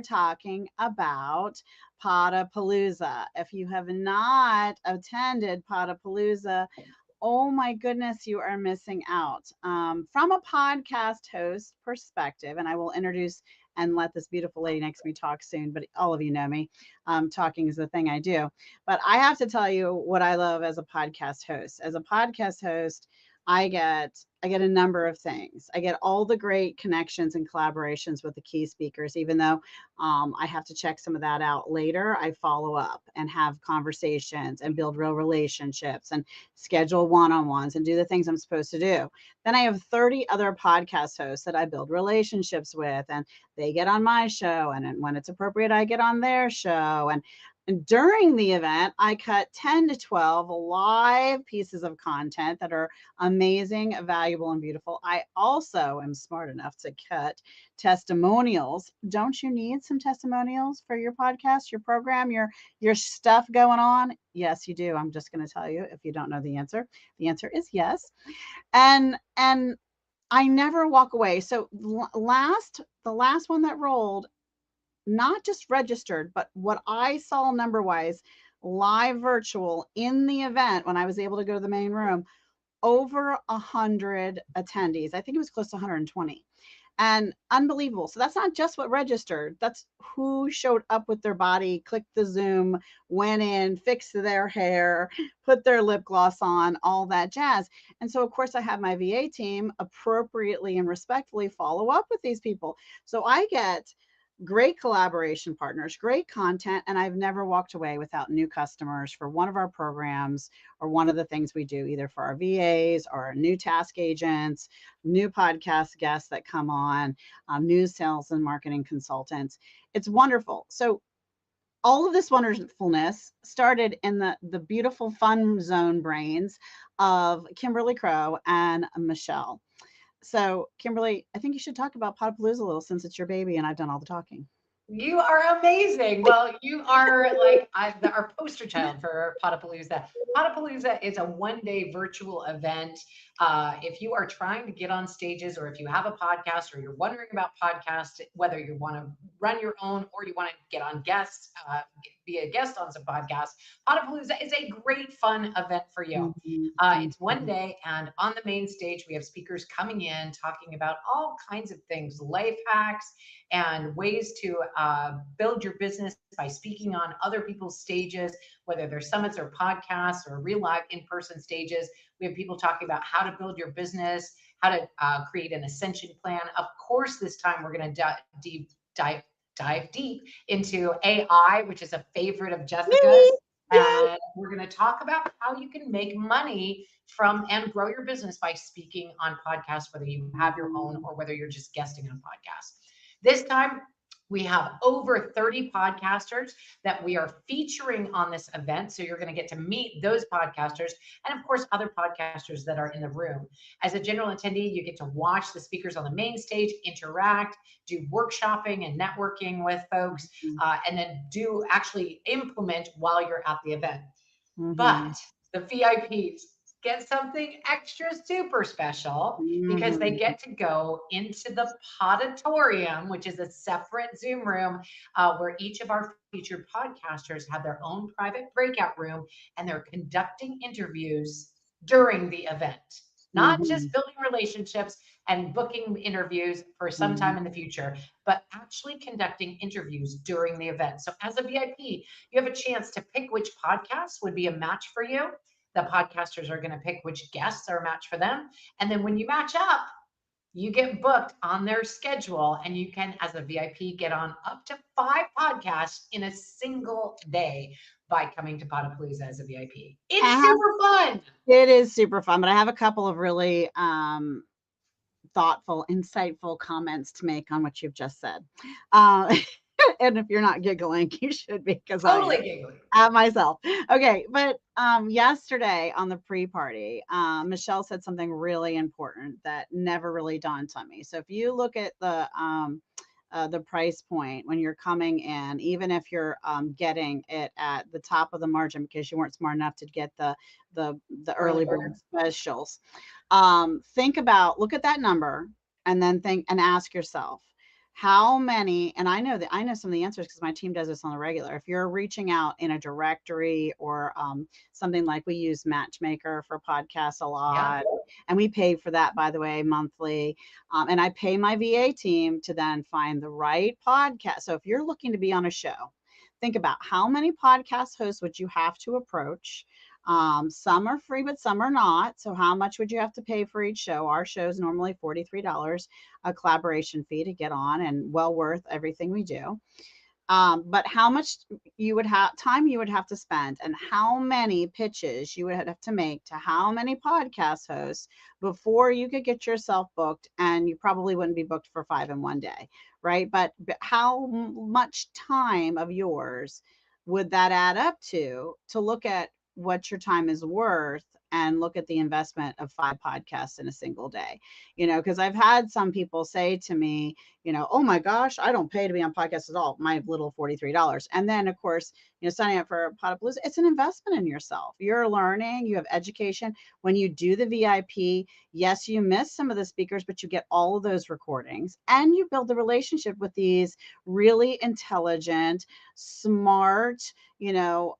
talking about Podapalooza. If you have not attended Podapalooza, oh my goodness, you are missing out. From a podcast host perspective, and I will introduce and let this beautiful lady next to me talk soon, but all of you know me. Talking is the thing I do. But I have to tell you what I love as a podcast host. As a podcast host, I get a number of things. I get all the great connections and collaborations with the key speakers, even though I have to check some of that out later. I follow up and have conversations and build real relationships and schedule one-on-ones and do the things I'm supposed to do. Then I have 30 other podcast hosts that I build relationships with, and they get on my show. And when it's appropriate, I get on their show. And during the event, I cut 10 to 12 live pieces of content that are amazing, valuable, and beautiful. I also am smart enough to cut testimonials. Don't you need some testimonials for your podcast, your program, your stuff going on? Yes, you do. I'm just going to tell you if you don't know the answer. The answer is yes. And I never walk away. So the last one that rolled, not just registered, but what I saw number wise, live virtual in the event when I was able to go to the main room, over 100 attendees. I think it was close to 120, and unbelievable. So that's not just what registered, that's who showed up with their body, clicked the Zoom, went in, fixed their hair, put their lip gloss on, all that jazz. And so, of course, I have my VA team appropriately and respectfully follow up with these people. So I get great collaboration partners, great content, and I've never walked away without new customers for one of our programs or one of the things we do, either for our VAs or our new task agents, new podcast guests that come on, new sales and marketing consultants. It's wonderful. So all of this wonderfulness started in the beautiful fun zone brains of Kimberly Crowe and Michelle. So, Kimberly, I think you should talk about Podapalooza a little since it's your baby and I've done all the talking. You are amazing. Well, you are like our poster child for Potapalooza. Potapalooza is a one-day virtual event. If you are trying to get on stages, or if you have a podcast, or you're wondering about podcasts, whether you want to run your own or you want to get on guests, be a guest on some podcasts, Potapalooza is a great fun event for you. Mhm, It's one mhm. day, and on the main stage, we have speakers coming in talking about all kinds of things, life hacks, and ways to build your business by speaking on other people's stages, whether they're summits or podcasts or real live in person stages. We have people talking about how to build your business, how to create an ascension plan. Of course, this time we're going to dive deep into AI, which is a favorite of Jessica's. Yay! Yay! And we're going to talk about how you can make money from and grow your business by speaking on podcasts, whether you have your own Mhm. or whether you're just guesting on podcasts. This time, we have over 30 podcasters that we are featuring on this event. So you're going to get to meet those podcasters and, of course, other podcasters that are in the room. As a general attendee, you get to watch the speakers on the main stage, interact, do workshopping and networking with folks, and then do actually implement while you're at the event. But Mhm. the VIPs get something extra super special because they Mhm. get to go into the podatorium, which is a separate Zoom room where each of our featured podcasters have their own private breakout room, and they're conducting interviews during the event. Not just Mhm. building relationships and booking interviews for some time Mhm. in the future, but actually conducting interviews during the event. So, as a VIP, you have a chance to pick which podcast would be a match for you. The podcasters are going to pick which guests are a match for them. And then when you match up, you get booked on their schedule, and you can, as a VIP, get on up to 5 podcasts in a single day by coming to Podapalooza as a VIP. I It's have, super fun. it is super fun, but I have a couple of really thoughtful, insightful comments to make on what you've just said. Uh, and if you're not giggling, you should be because I am Totally giggly. at myself. Okay, but yesterday on the pre-party, Michelle said something really important that never really dawned on me. So if you look at the price point when you're coming in, even if you're getting it at the top of the margin because you weren't smart enough to get the Early early bird bird. specials, think about, look at that number and then think and ask yourself, how many, and I know some of the answers because my team does this on the regular. If you're reaching out in a directory or something like, we use Matchmaker for podcasts a Yeah. lot, and we pay for that, by the way, monthly. And I pay my VA team to then find the right podcast. So if you're looking to be on a show, think about how many podcast hosts would you have to approach. Some are free, but some are not. So how much would you have to pay for each show? Our show is normally $43, a collaboration fee to get on, and well worth everything we do. But how much you would have time you would have to spend, and how many pitches you would have to make to how many podcast hosts before you could get yourself booked, and you probably wouldn't be booked for 5 in one day, right? But how much time of yours would that add up to look at what your time is worth and look at the investment of 5 podcasts in a single day? Because I've had some people say to me, oh my gosh, I don't pay to be on podcasts at all, my little $43. And then, of course, signing up for Podapalooza, it's an investment in yourself. You're learning, you have education. When you do the VIP, yes, you miss some of the speakers, but you get all of those recordings, and you build the relationship with these really intelligent, smart, you know,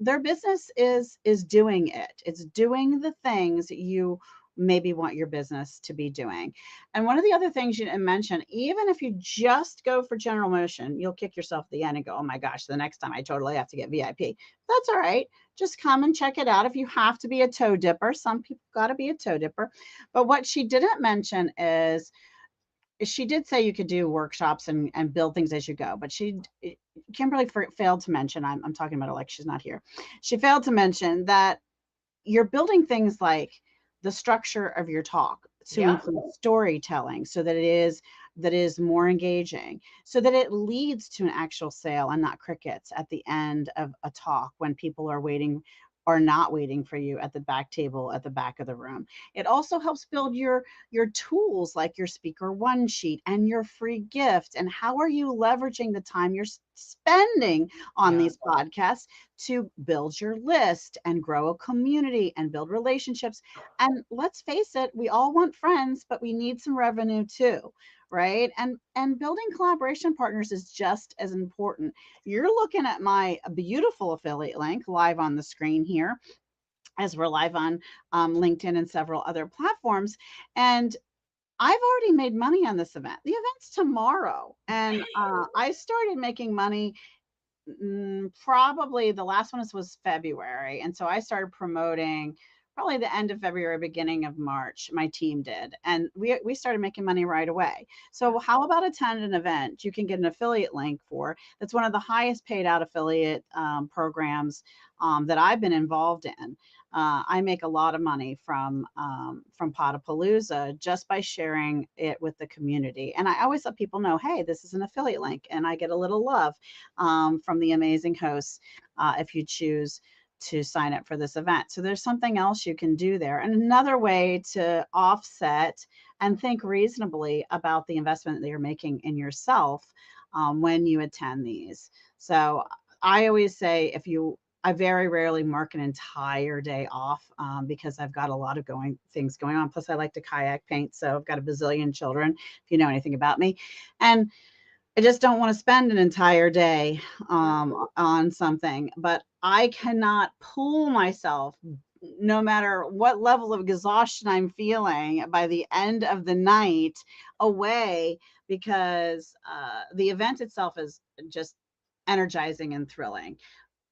their business is doing it. It's doing the things you maybe want your business to be doing. And one of the other things you didn't mention, even if you just go for general motion, you'll kick yourself at the end and go, oh my gosh, the next time I totally have to get VIP. That's all right. Just come and check it out. If you have to be a toe dipper, some people got to be a toe dipper. But what she didn't mention is, she did say you could do workshops and build things as you go, but Kimberly failed to mention, I'm talking about her like she's not here. She failed to mention that you're building things like the structure of your talk to Yeah. include storytelling, so that is more engaging, so that it leads to an actual sale and not crickets at the end of a talk when people are waiting or not waiting for you at the back table at the back of the room. It also helps build your tools like your speaker one sheet and your free gift, and how are you leveraging the time you're spending on Yeah. these podcasts to build your list and grow a community and build relationships. And let's face it, we all want friends, but we need some revenue too, right? And building collaboration partners is just as important. You're looking at my beautiful affiliate link live on the screen here, as we're live on LinkedIn and several other platforms. And I've already made money on this event. The event's tomorrow, and I started making money. Probably the last one was February. And so I started promoting probably the end of February, beginning of March. My team did. And we started making money right away. So how about attend an event you can get an affiliate link for? That's one of the highest paid out affiliate programs that I've been involved in. I make a lot of money from Podapalooza just by sharing it with the community. And I always let people know, hey, this is an affiliate link, and I get a little love from the amazing hosts if you choose to sign up for this event. So there's something else you can do there. And another way to offset and think reasonably about the investment that you're making in yourself when you attend these. So I always say, I very rarely mark an entire day off because I've got a lot of things going on. Plus, I like to kayak paint, so I've got a bazillion children, if you know anything about me. And I just don't want to spend an entire day on something, but I cannot pull myself, no matter what level of exhaustion I'm feeling by the end of the night, away, because the event itself is just energizing and thrilling.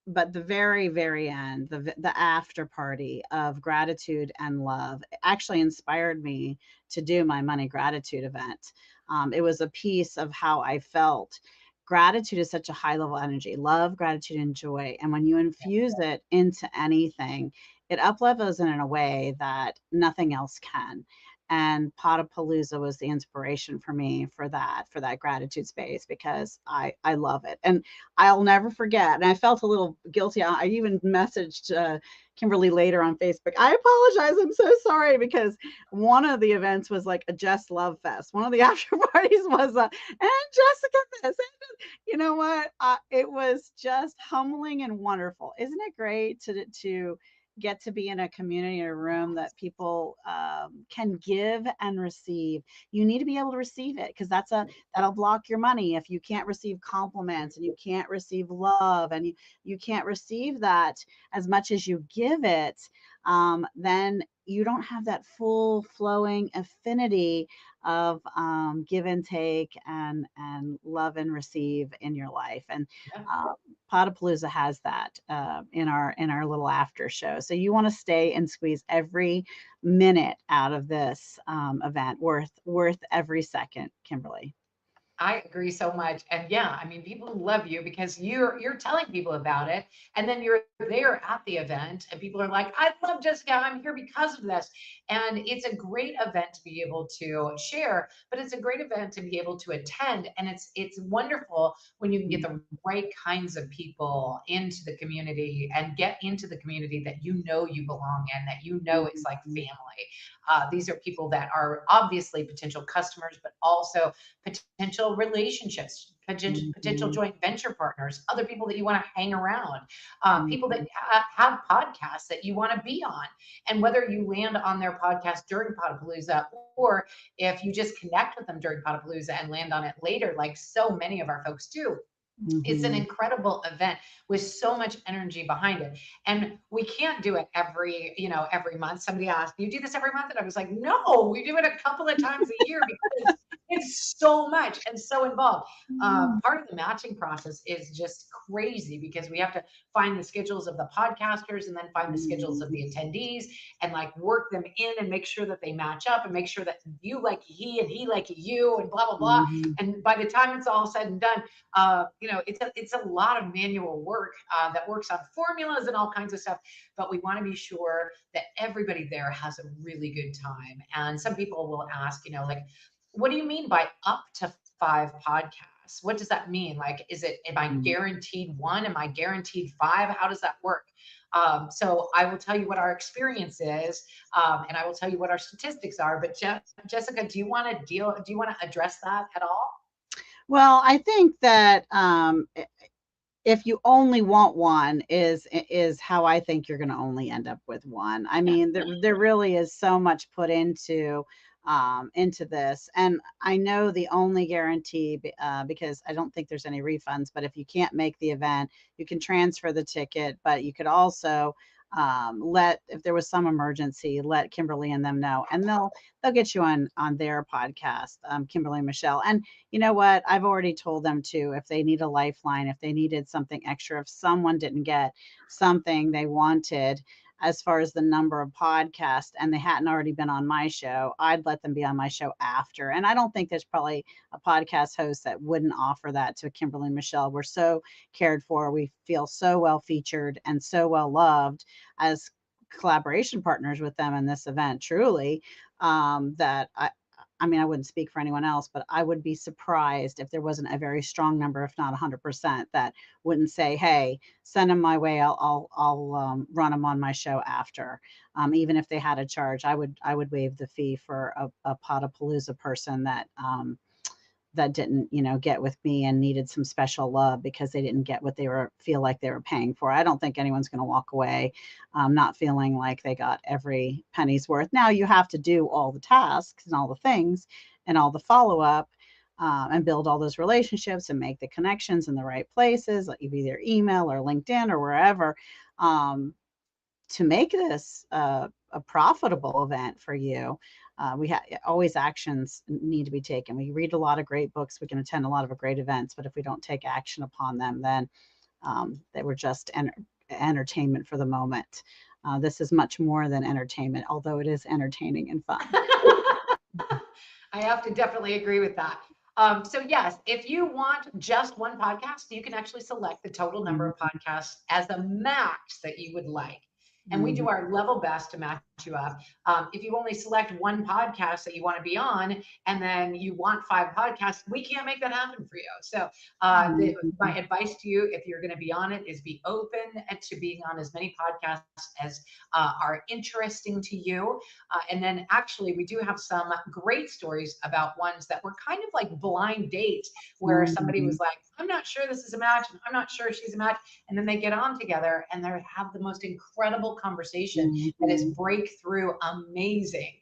But the very, very end, the after party of gratitude and love actually inspired me to do my money gratitude event. It was a piece of how I felt. Gratitude is such a high level energy, love, gratitude, and joy. And when you infuse it into anything, it uplevels it in a way that nothing else can. And Potapalooza was the inspiration for me for that gratitude space, because I love it. And I'll never forget. And I felt a little guilty. I even messaged Kimberly later on Facebook. I apologize. I'm so sorry, because one of the events was like a Just Love Fest. One of the after parties was and Jessica this. You know what? It was just humbling and wonderful. Isn't it great to get to be in a community, a room that people can give and receive. You need to be able to receive it, because that'll block your money if you can't receive compliments and you can't receive love, and you can't receive that as much as you give it. Then you don't have that full flowing affinity of give and take and love and receive in your life. And Yeah. uh, Potapalooza has that in our little after show. So you want to stay and squeeze every minute out of this event, worth every second, Kimberly. I agree so much. And yeah, I mean, people love you because you're telling people about it. And then you're there at the event and people are like, I love Jessica. I'm here because of this. And it's a great event to be able to share, but it's a great event to be able to attend. And it's wonderful when you can get the right kinds of people into the community and get into the community that you know you belong in, that you know it's like Mhm. family. These are people that are obviously potential customers, but also potential relationships, potential Mhm. joint venture partners, other people that you want to hang around, people that Mhm. have podcasts that you want to be on. And whether you land on their podcast during Potapalooza, or if you just connect with them during Potapalooza and land on it later, like so many of our folks do, it's an Mhm. incredible event with so much energy behind it. And we can't do it every month. Somebody asked, "Do you do this every month?" And I was like, "No, we do it a couple of times a year because it's so much and so involved." Part of the matching process is just crazy because we have to find the schedules of the podcasters and then find the schedules of Mhm. the attendees and like work them in and make sure that they match up and make sure that you like he and he like you and blah blah blah. Mhm. And by the time it's all said and done, it's a lot of manual work that works on formulas and all kinds of stuff. But we want to be sure that everybody there has a really good time. And some people will ask, like, what do you mean by up to 5 podcasts? What does that mean? Like, am I Mhm. guaranteed one? Am I guaranteed 5? How does that work? So I will tell you what our experience is, and I will tell you what our statistics are. But Jessica, do you want to address that at all? Well, I think that if you only want one is how I think you're going to only end up with one. I mean, there really is so much put into this, and I know the only guarantee, because I don't think there's any refunds, but if you can't make the event, you can transfer the ticket, but you could also let, if there was some emergency, let Kimberly and them know, and they'll get you on their podcast, Kimberly and Michelle. And you know what? I've already told them to, if they need a lifeline, if they needed something extra, if someone didn't get something they wanted as far as the number of podcasts and they hadn't already been on my show, I'd let them be on my show after. And I don't think there's probably a podcast host that wouldn't offer that to Kimberly and Michelle. We're so cared for. We feel so well featured and so well loved as collaboration partners with them in this event, truly, that I mean, I wouldn't speak for anyone else, but I would be surprised if there wasn't a very strong number, if not 100%, that wouldn't say, "Hey, send them my way. I'll run them on my show after." Even if they had a charge, I would waive the fee for a Potapalooza person that didn't, get with me and needed some special love because they didn't get what they were feel like they were paying for. I don't think anyone's going to walk away not feeling like they got every penny's worth. Now you have to do all the tasks and all the things and all the follow up. And build all those relationships and make the connections in the right places, like either email or LinkedIn or wherever, um, to make this a profitable event for you. We have always actions need to be taken. We read a lot of great books, we can attend a lot of great events, but if we don't take action upon them, then they were just entertainment for the moment. This is much more than entertainment, although it is entertaining and fun. I have to definitely agree with that. So yes, if you want just one podcast, you can actually select the total number of Mhm. podcasts as the max that you would like. And we do Mhm. our level best to match you up. If you only select one podcast that you want to be on, and then you want 5 podcasts, we can't make that happen for you. So, my Mhm. advice to you, if you're going to be on it, is be open to being on as many podcasts as are interesting to you. And then, actually, we do have some great stories about ones that were kind of like blind dates, where somebody Mhm. was like, "I'm not sure this is a match, and I'm not sure she's a match," and then they get on together and they have the most incredible conversation that is Mhm. breakthrough amazing.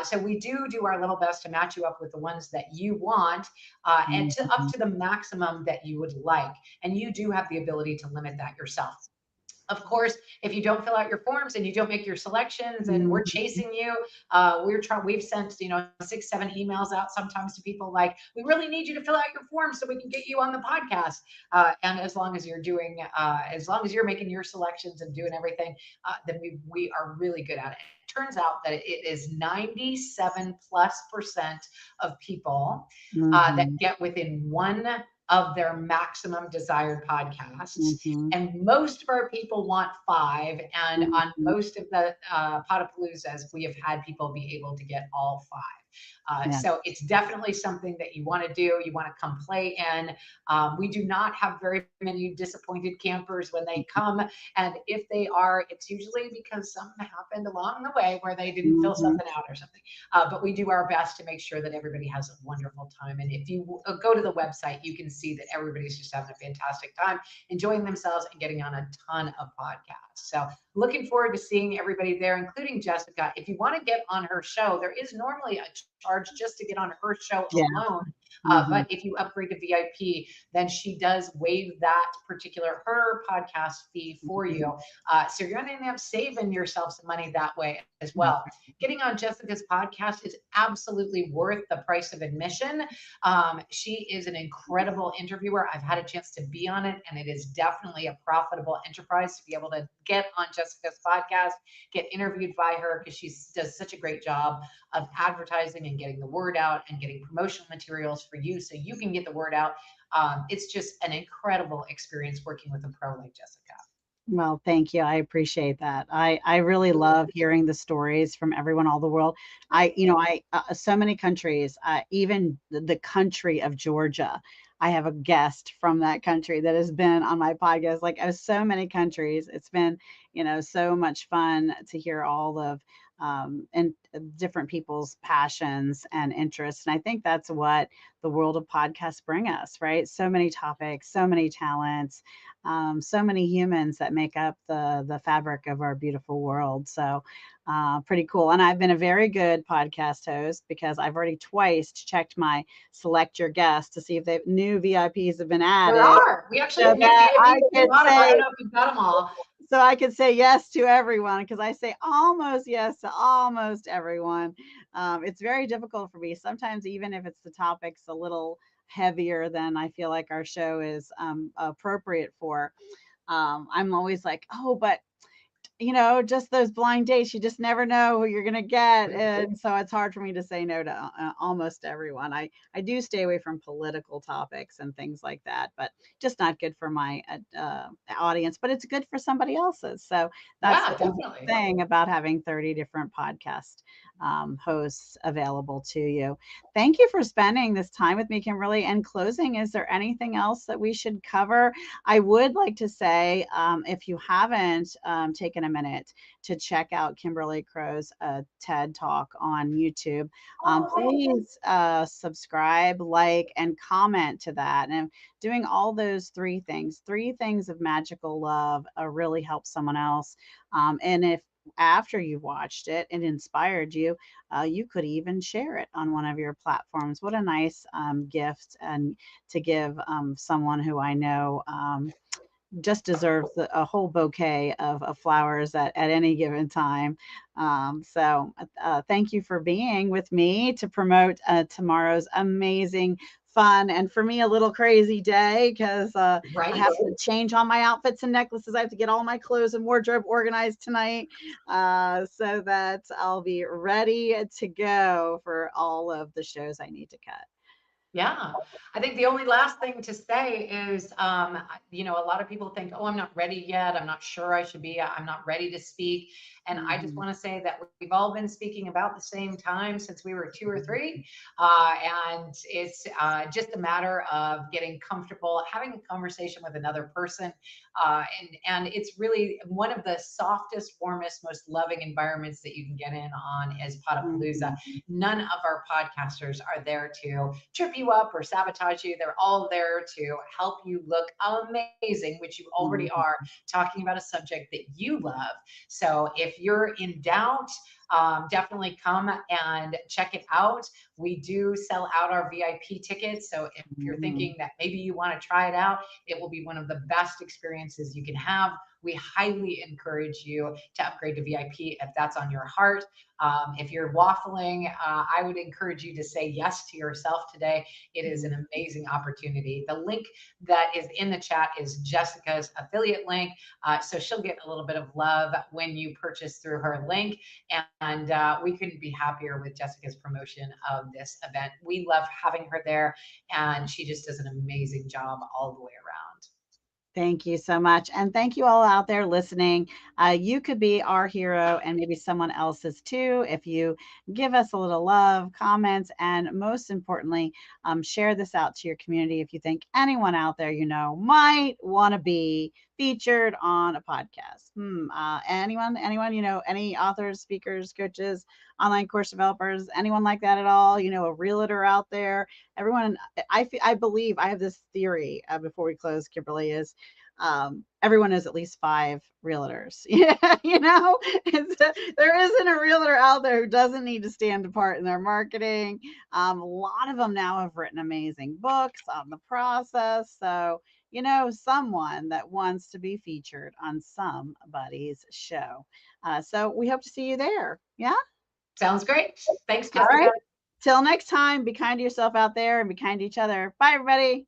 So we do our level best to match you up with the ones that you want, and up Mhm. to the maximum that you would like. And you do have the ability to limit that yourself. Of course, if you don't fill out your forms and you don't make your selections, and we're Mhm. chasing you, we've sent 6, 7 emails out sometimes to people like, we really need you to fill out your forms so we can get you on the podcast. And as long as you're doing, as long as you're making your selections and doing everything, then we are really good at it. Turns out that it is 97+% of people that Mhm. get within one of their maximum desired podcasts. Mhm. And most of our people want 5. And on Mhm. most of the Potapaloozas, we have had people be able to get all 5. Yeah. So it's definitely something that you want to do. You want to come play in. We do not have very many disappointed campers when they come. And if they are, it's usually because something happened along the way where they didn't fill Mhm. something out or something. But we do our best to make sure that everybody has a wonderful time. And if you go to the website, you can see that everybody's just having a fantastic time, enjoying themselves, and getting on a ton of podcasts. So looking forward to seeing everybody there, including Jessica. If you want to get on her show, there is normally a charge just to get on her show Yeah. alone. Mhm. But if you upgrade to VIP, then she does waive that particular her podcast fee for Mhm. you. So you're going to end up saving yourself some money that way as That's well. Getting on Jessica's podcast is absolutely worth the price of admission. She is an incredible interviewer. I've had a chance to be on it, and it is definitely a profitable enterprise to be able to get on Jessica's podcast, get interviewed by her, because she does such a great job of advertising and getting the word out and getting promotional materials for you so you can get the word out. It's just an incredible experience working with a pro like Jessica. Well, thank you. I appreciate that. I really love hearing the stories from everyone all the world. So many countries, even the country of Georgia. I have a guest from that country that has been on my podcast. Like, so many countries. It's been, so much fun to hear all of and different people's passions and interests. And I think that's what the world of podcasts bring us, right? So many topics, so many talents, so many humans that make up the fabric of our beautiful world. So pretty cool. And I've been a very good podcast host because I've already twice checked my select your guest to see if the new VIPs have been There added, are. We actually so have new that I VIPs at the could bottom. I say don't know if you've got them all. yes to everyone, because I say almost yes to almost everyone. It's very difficult for me sometimes, even if it's the topics a little heavier than I feel like our show is appropriate for. I'm always like, oh, but just those blind dates, you just never know who you're going to get. And so it's hard for me to say no to almost everyone. I do stay away from political topics and things like that, but just not good for my audience, but it's good for somebody else's. So that's Yeah, the definitely. thing about having 30 different podcast hosts available to you. Thank you for spending this time with me, Kimberly. And closing, is there anything else that we should cover? I would like to say, if you haven't taken a minute to check out Kimberly Crowe's TED Talk on YouTube, please subscribe, like, and comment to that. And doing all those three things of magical love really helps someone else. And if after you watched it, it inspired you, you could even share it on one of your platforms. What a nice gift and to give someone who I know just deserves a whole bouquet of flowers at any given time. Thank you for being with me to promote tomorrow's amazing fun and for me a little crazy day because I Right? have to change all my outfits and necklaces. I have to get all my clothes and wardrobe organized tonight so that I'll be ready to go for all of the shows I need to cut. Yeah. I think the only last thing to say is, a lot of people think, oh, I'm not ready yet. I'm not sure I should be. I'm not ready to speak. And I just Mhm. want to say that we've all been speaking about the same time since we were 2 or 3. And it's just a matter of getting comfortable, having a conversation with another person. And it's really one of the softest, warmest, most loving environments that you can get in on is Podapalooza. Mhm. None of our podcasters are there to trip you up or sabotage you. They're all there to help you look amazing, which you already Mhm. are, talking about a subject that you love. So if you're in doubt, definitely come and check it out. We do sell out our VIP tickets. So if you're Mhm. thinking that maybe you want to try it out, it will be one of the best experiences you can have. We highly encourage you to upgrade to VIP if that's on your heart. If you're waffling, I would encourage you to say yes to yourself today. It is an amazing opportunity. The link that is in the chat is Jessica's affiliate link. So she'll get a little bit of love when you purchase through her link. And we couldn't be happier with Jessica's promotion of this event. We love having her there, and she just does an amazing job all the way around. Thank you so much. And thank you all out there listening. You could be our hero and maybe someone else's too if you give us a little love, comments, and most importantly, share this out to your community if you think anyone out there you know might want to be featured on a podcast. Anyone, any authors, speakers, coaches, online course developers, anyone like that at all? A realtor out there, everyone. I believe I have this theory before we close, Kimberly, is everyone knows at least 5 realtors. Yeah, there isn't a realtor out there who doesn't need to stand apart in their marketing. A lot of them now have written amazing books on the process. So, someone that wants to be featured on somebody's show. So we hope to see you there. Yeah. Sounds great. Thanks, All Jessica. right. Till next time, be kind to yourself out there and be kind to each other. Bye, everybody.